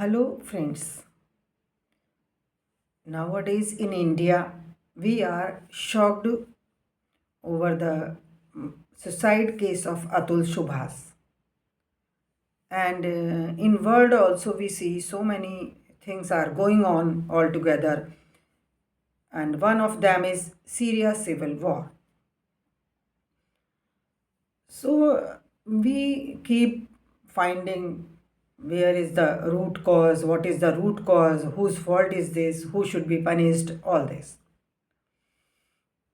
Hello, friends. Nowadays in India, we are shocked over the suicide case of Atul Subhash. And in world also we see so many things are going on altogether. And one of them is Syria civil war. So we keep finding where is the root cause, what is the root cause, whose fault is this, who should be punished, all this.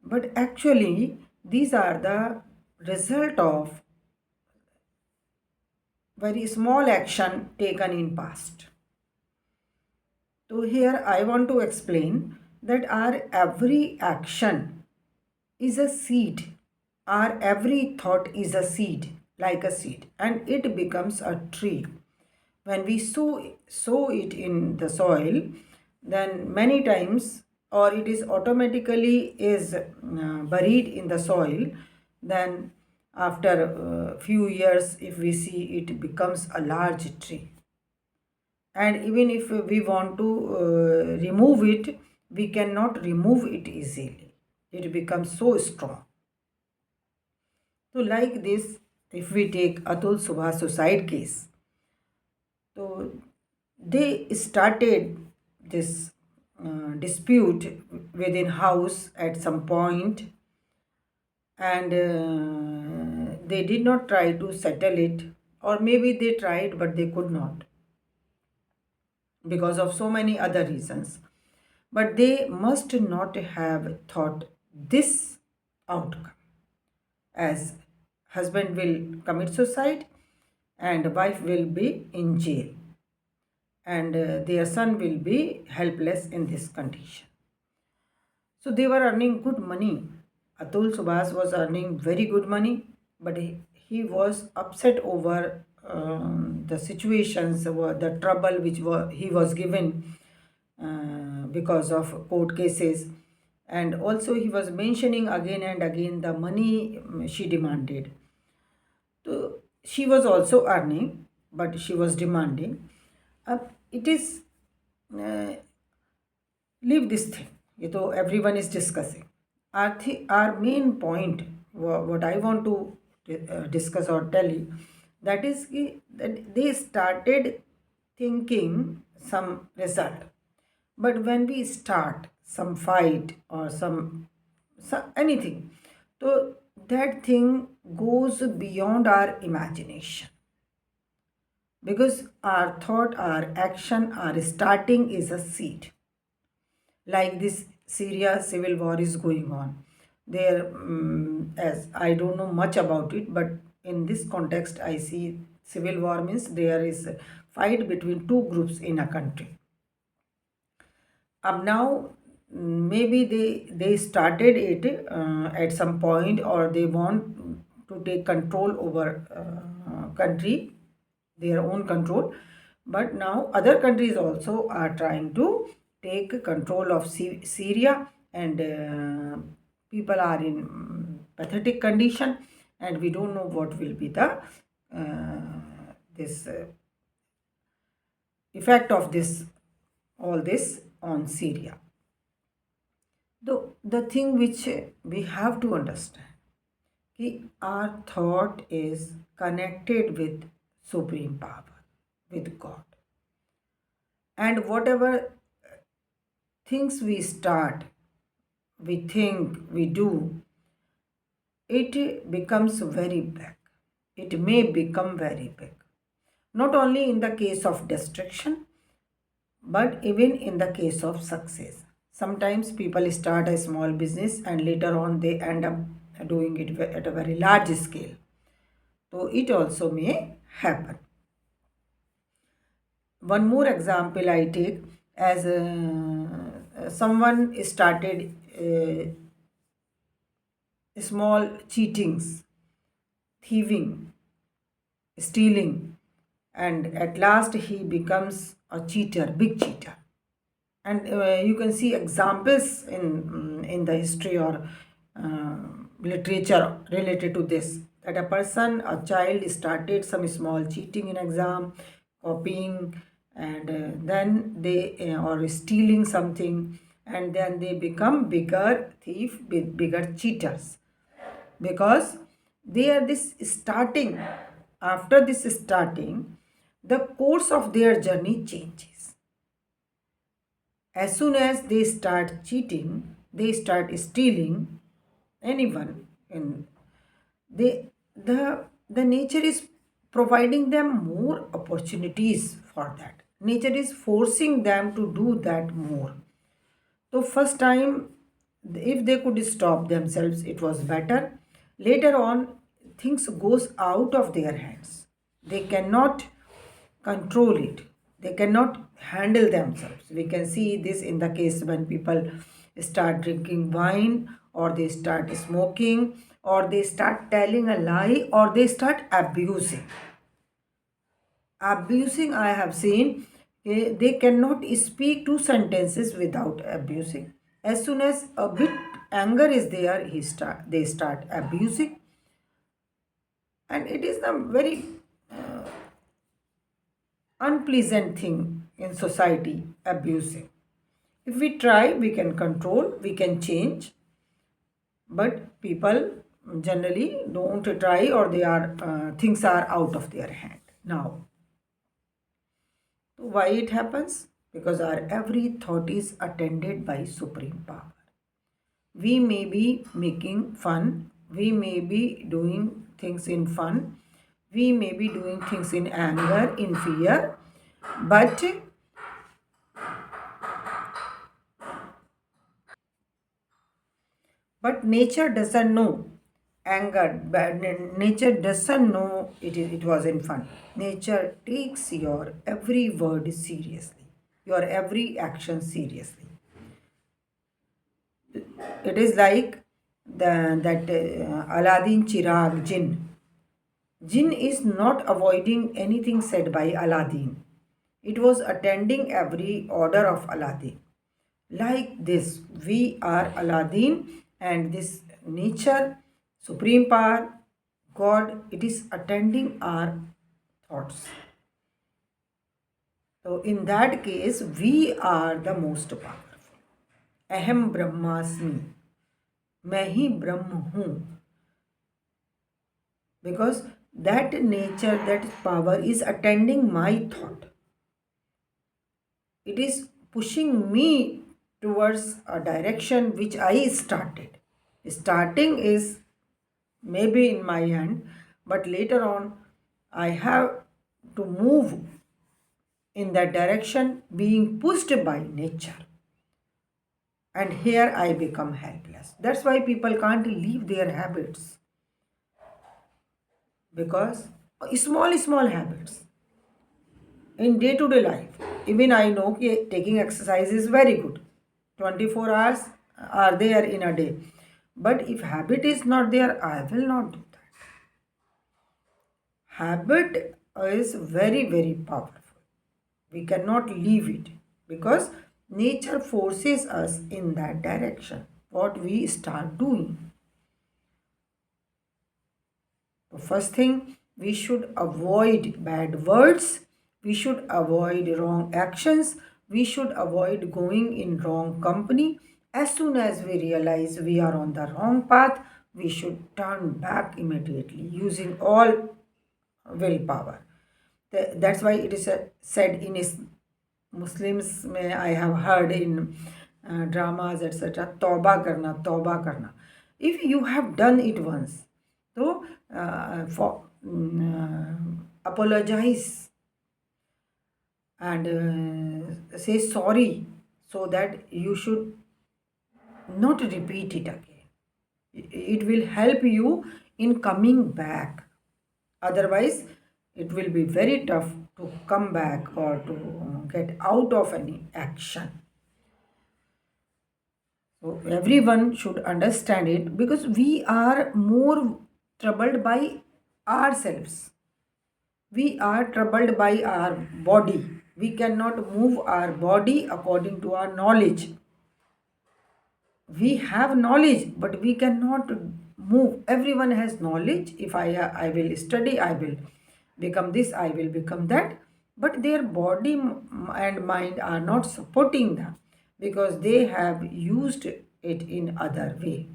But actually, these are the result of very small action taken in past. So here I want to explain that our every action is a seed. Our every thought is a seed, like a seed, and it becomes a tree. When we sow it in the soil, then many times, or it is automatically is buried in the soil, then after a few years, if we see, it becomes a large tree. And even if we want to remove it, we cannot remove it easily. It becomes so strong. So like this, if we take Atul Subhash suicide case, so they started this dispute within house at some point, and they did not try to settle it, or maybe they tried but they could not because of so many other reasons. But they must not have thought this outcome, as husband will commit suicide and wife will be in jail, and their son will be helpless in this condition. So they were earning good money. Atul Subhas was earning very good money, but he was upset over the situations, the trouble which he was given because of court cases. And also he was mentioning again and again the money she demanded. So she was also earning, but she was demanding. It is uh, leave this thing. Everyone is discussing. Our main point, what I want to discuss or tell you, that is that they started thinking some result. But when we start some fight or some anything, so that thing goes beyond our imagination, because our thought, our action, our starting is a seed. Like this Syria civil war is going on. There, as I don't know much about it, but in this context, I see civil war means there is a fight between two groups in a country. Now, maybe they started it at some point, or they want to take control over country, their own control. But now other countries also are trying to take control of Syria, and people are in pathetic condition, and we don't know what will be the this effect of this all this on Syria. The thing which we have to understand, our thought is connected with supreme power, with God. And whatever things we start, we think, we do, it becomes very big. It may become very big. Not only in the case of destruction, but even in the case of success. Sometimes people start a small business and later on they end up doing it at a very large scale. So it also may happen. One more example I take, as someone started small cheatings, thieving, stealing, and at last he becomes a cheater, big cheater. And you can see examples in the history or uh, literature related to this, that a child started some small cheating in exam, copying, and then they or stealing something, and then they become bigger thief, bigger cheaters, because they are this starting. After this starting, the course of their journey changes. As soon as they start cheating, they start stealing anyone, and they the nature is providing them more opportunities for that. Nature is forcing them to do that more. So first time, if they could stop themselves, it was better. Later on, things goes out of their hands. They cannot control it. They cannot handle themselves. We can see this in the case when people start drinking wine, or they start smoking, or they start telling a lie, or they start abusing. Abusing, I have seen, they cannot speak two sentences without abusing. As soon as a bit anger is there, they start abusing, and it is a very unpleasant thing in society, abusing. If we try, we can control, we can change, but people generally don't try, or they are things are out of their hand. Now, why it happens? Because our every thought is attended by supreme power. We may be making fun, we may be doing things in fun, we may be doing things in anger, in fear, but nature doesn't know anger, but nature doesn't know it was in fun. Nature takes your every word seriously, your every action seriously. It is like that Aladdin Chirag Jinn. Jinn is not avoiding anything said by Aladdin. It was attending every order of Aladdin. Like this, we are Aladdin, and this nature, supreme power, God, it is attending our thoughts. So in that case, we are the most powerful. Aham Brahmasmi. मैं ही ब्रह्म हूँ, because that nature, that power is attending my thought. It is pushing me towards a direction which I started. Starting is maybe in my hand, but later on I have to move in that direction, being pushed by nature, and here I become helpless. That's why people can't leave their habits, because small habits in day to day life. Even I know taking exercise is very good. 24 hours are there in a day, but if habit is not there, I will not do that. Habit is very powerful. We cannot leave it, because nature forces us in that direction, what we start doing. The first thing, we should avoid bad words, we should avoid wrong actions, we should avoid going in wrong company. As soon as we realize we are on the wrong path, we should turn back immediately using all willpower. That's why it is said in Muslims, I have heard in dramas, etc., tauba karna. If you have done it once, so apologize and say sorry, so that you should not repeat it again. It will help you in coming back. Otherwise, it will be very tough to come back or to get out of any action. So everyone should understand it, because we are more troubled by ourselves. We are troubled by our body. We cannot move our body according to our knowledge. We have knowledge, but we cannot move. Everyone has knowledge. If I will study, I will become this, I will become that. but their body and mind are not supporting them because they have used it in other way.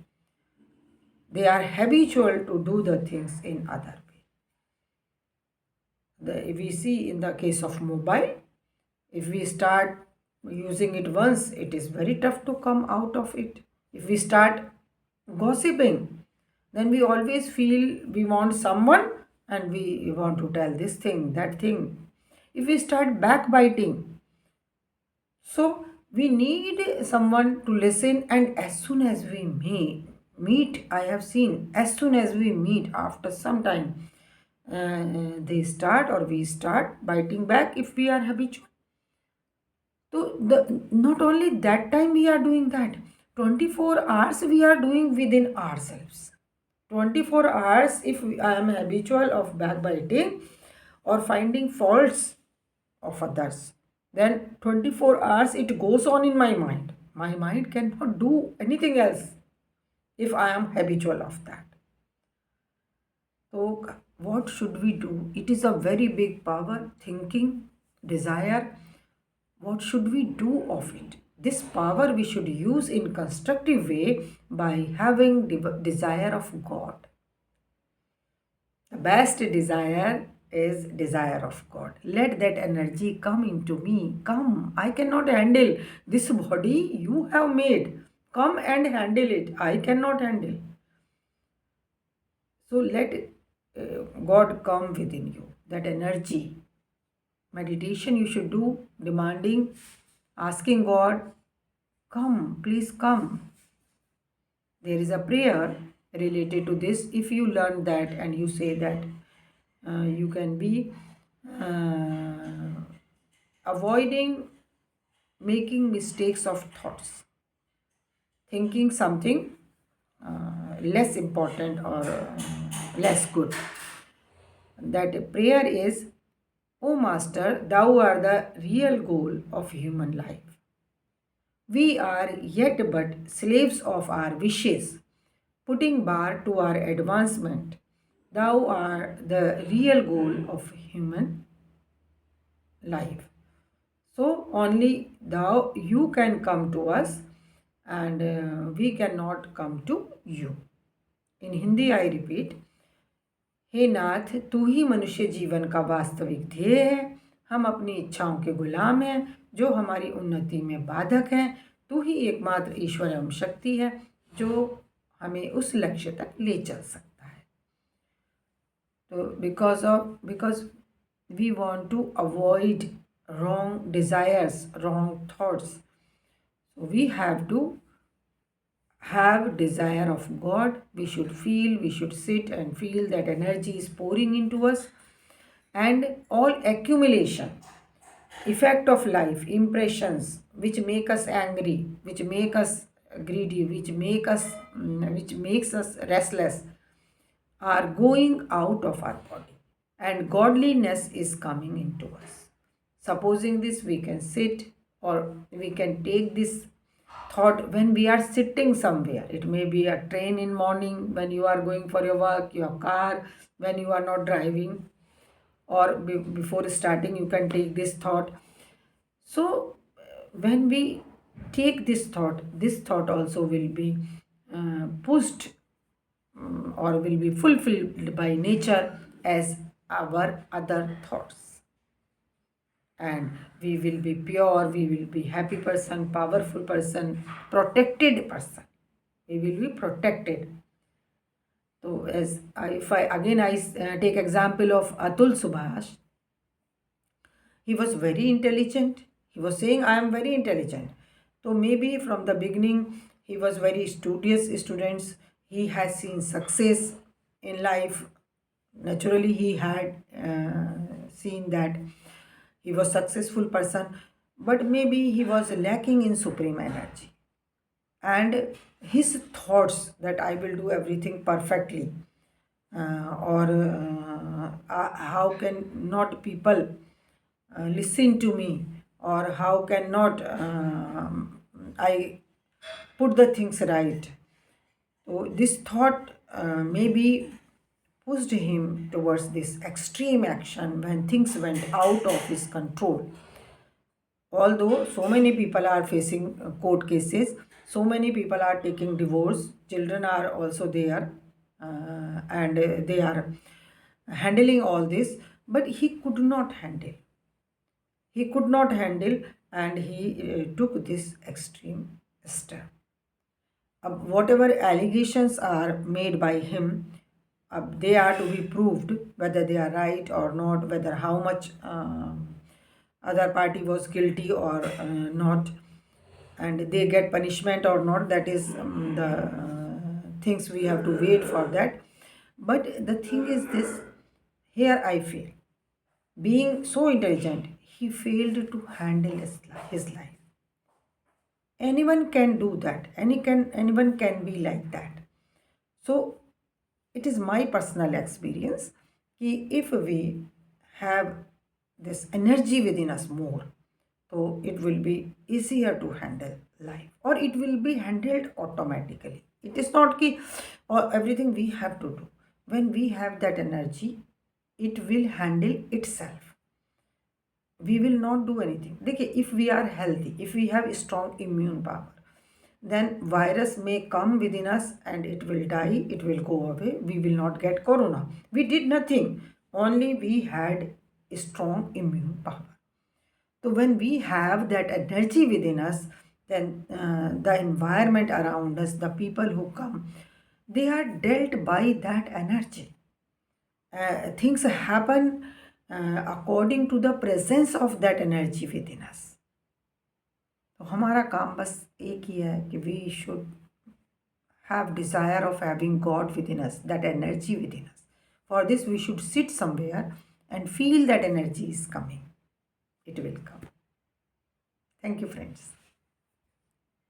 They are habitual to do the things in other way. We see in the case of mobile, if we start using it once, it is very tough to come out of it. If we start gossiping, then we always feel we want someone and we want to tell this thing, that thing. If we start backbiting, so we need someone to listen, and as soon as we meet, I have seen, as soon as we meet after some time, they start or we start biting back if we are habitual. So not only that time we are doing that, 24 hours we are doing within ourselves. 24 hours if I am habitual of backbiting or finding faults of others, then 24 hours it goes on in my mind. My mind cannot do anything else if I am habitual of that. So what should we do? It is a very big power, thinking, desire. What should we do of it? This power we should use in constructive way by having desire of God. The best desire is desire of God. Let that energy come into me. Come, I cannot handle this body you have made. Come and handle it. I cannot handle. So let God come within you. That energy. Meditation you should do, demanding, asking God, come, please come. There is a prayer related to this. If you learn that and you say that, you can be avoiding making mistakes of thoughts, thinking something less important or less good. That prayer is, O Master, thou art the real goal of human life. We are yet but slaves of our wishes, putting bar to our advancement. Thou art the real goal of human life. So only thou, you can come to us, and we cannot come to you. In Hindi I repeat, हे नाथ, तू ही मनुष्य जीवन का वास्तविक ध्येय है। हम अपनी इच्छाओं के गुलाम हैं जो हमारी उन्नति में बाधक हैं। तू ही एकमात्र ईश्वर एवं शक्ति है जो हमें उस लक्ष्य तक ले चल सकता है। तो because we want to avoid wrong desires, wrong thoughts, so we have to have desire of God. We should sit and feel that energy is pouring into us, and all accumulation, effect of life, impressions which make us angry, which make us greedy, which makes us restless, are going out of our body, and godliness is coming into us. Supposing this, we can sit, or we can take this thought when we are sitting somewhere. It may be a train in morning when you are going for your work, your car when you are not driving, or before starting you can take this thought. So when we take this thought also will be pushed, or will be fulfilled by nature as our other thoughts, and we will be pure, we will be happy person, powerful person, protected person. We will be protected. So as if I again take example of Atul Subhash, he was very intelligent. He was saying, I am very intelligent. So maybe from the beginning he was very studious students. He has seen success in life. Naturally he had seen that he was successful person, but maybe he was lacking in supreme energy, and his thoughts that I will do everything perfectly, or how can not people listen to me, or how cannot I put the things right. So this thought maybe pushed him towards this extreme action when things went out of his control. Although so many people are facing court cases, so many people are taking divorce, children are also there, and they are handling all this, but he could not handle. He could not handle, and he took this extreme step. Whatever allegations are made by him, they are to be proved whether they are right or not, whether how much other party was guilty or not, and they get punishment or not. That is the things we have to wait for that. But the thing is this, here I feel, being so intelligent, he failed to handle his life. Anyone can do that, anyone can be like that. So it is my personal experience कि if we have this energy within us more, so it will be easier to handle life, or it will be handled automatically. It is not कि or everything we have to do. When we have that energy, it will handle itself. We will not do anything. देखिए, if we are healthy, if we have strong immune power, then virus may come within us and it will die, it will go away, we will not get corona. We did nothing, only we had strong immune power. So when we have that energy within us, then the environment around us, the people who come, they are dealt by that energy. Things happen according to the presence of that energy within us. तो हमारा काम बस एक ही है कि we should have desire of having God within us, that energy within us. For this, we should sit somewhere and feel that energy is coming. It will come. Thank you, friends.